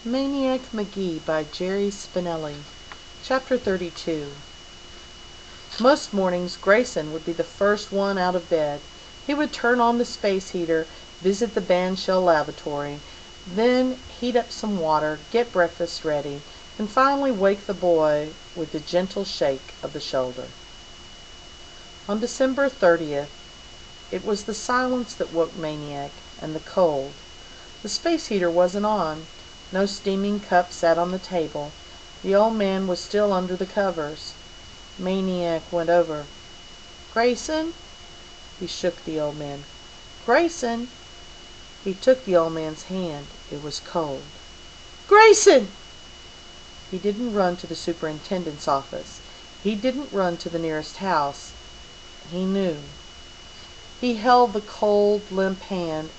Maniac Magee by Jerry Spinelli. Chapter 32. Most mornings Grayson would be the first one out of bed. He would turn on the space heater, visit the bandshell lavatory, then heat up some water, get breakfast ready, and finally wake the boy with the gentle shake of the shoulder. On December 30th, it was the silence that woke Maniac, and the cold. The space heater wasn't on. No steaming cup sat on the table. The old man was still under the covers. Maniac went over. "Grayson?" He shook the old man. "Grayson!" He took the old man's hand. It was cold. "Grayson!" He didn't run to the superintendent's office. He didn't run to the nearest house. He knew. He held the cold, limp hand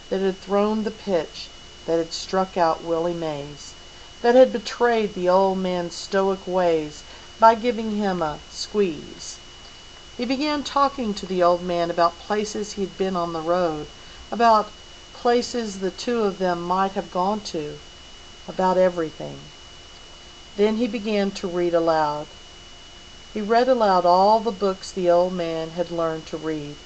that had thrown the pitch, that had struck out Willie Mays, that had betrayed the old man's stoic ways by giving him a squeeze. He began talking to the old man about places he'd been on the road, about places the two of them might have gone to, about everything. Then he began to read aloud. He read aloud all the books the old man had learned to read,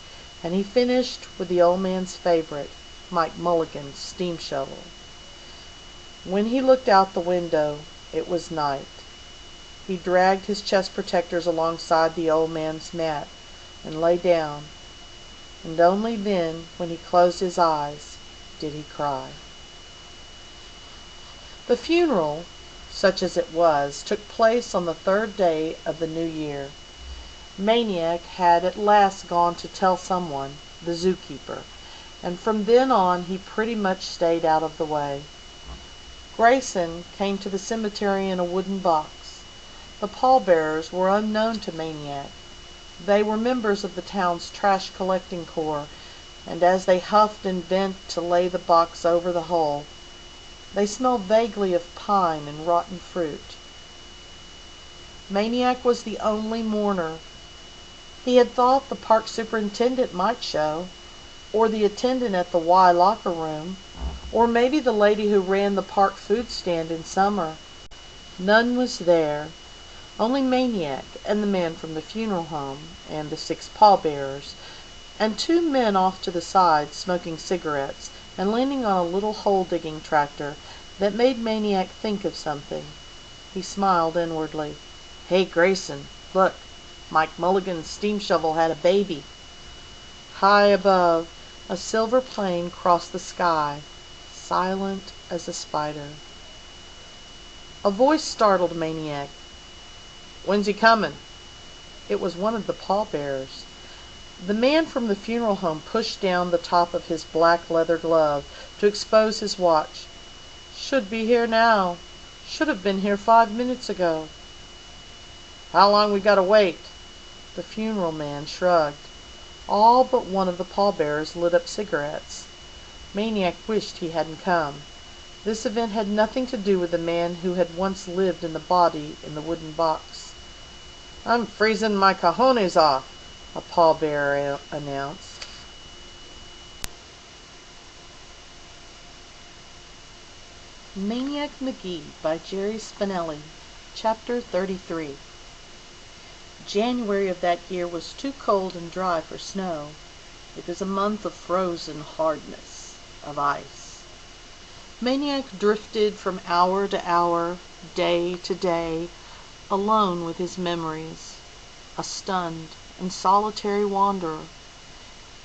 and he finished with the old man's favorite, Mike Mulligan's Steam Shovel. When he looked out the window, it was night. He dragged his chest protectors alongside the old man's mat and lay down, and only then, when he closed his eyes, did he cry. The funeral, such as it was, took place on the third day of the new year. Maniac had at last gone to tell someone, the zookeeper, and from then on he pretty much stayed out of the way. Grayson came to the cemetery in a wooden box. The pallbearers were unknown to Maniac. They were members of the town's trash collecting corps, and as they huffed and bent to lay the box over the hole, they smelled vaguely of pine and rotten fruit. Maniac was the only mourner. He had thought the park superintendent might show, or the attendant at the Y locker room, or maybe the lady who ran the park food stand in summer. None was there. Only Maniac and the man from the funeral home, and the 6 pallbearers, and 2 men off to the side smoking cigarettes and leaning on a little hole-digging tractor that made Maniac think of something. He smiled inwardly. "Hey, Grayson, look, Mike Mulligan's steam shovel had a baby." High above, a silver plane crossed the sky, silent as a spider. A voice startled Maniac. "When's he coming?" It was one of the pallbearers. The man from the funeral home pushed down the top of his black leather glove to expose his watch. "Should be here now. Should have been here 5 minutes ago." "How long we gotta wait?" The funeral man shrugged. All but one of the pallbearers lit up cigarettes. Maniac wished he hadn't come. This event had nothing to do with the man who had once lived in the body in the wooden box. "I'm freezing my cojones off," a pallbearer announced. Maniac Magee by Jerry Spinelli. Chapter 33. January of that year was too cold and dry for snow. It was a month of frozen hardness, of ice. Maniac drifted from hour to hour, day to day, alone with his memories, a stunned and solitary wanderer.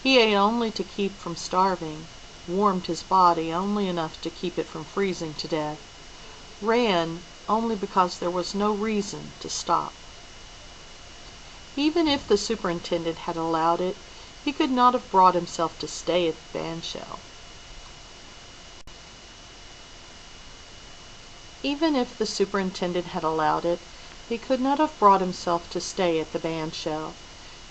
He ate only to keep from starving, warmed his body only enough to keep it from freezing to death, ran only because there was no reason to stop. Even if the superintendent had allowed it, he could not have brought himself to stay at the bandshell. Even if the superintendent had allowed it, he could not have brought himself to stay at the bandshell.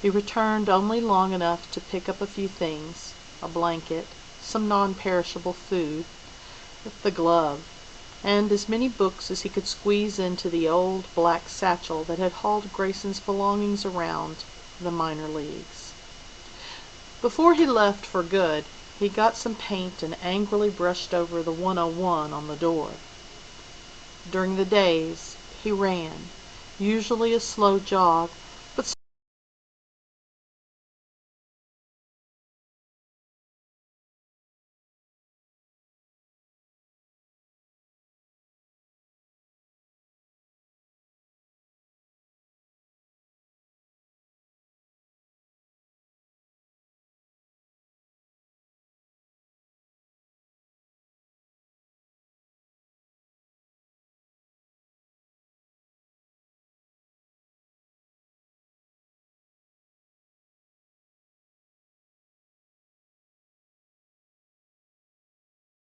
He returned only long enough to pick up a few things, a blanket, some non-perishable food, the glove, and as many books as he could squeeze into the old black satchel that had hauled Grayson's belongings around the minor leagues. Before he left for good, he got some paint and angrily brushed over the 101 on the door. During the days he ran, usually a slow jog,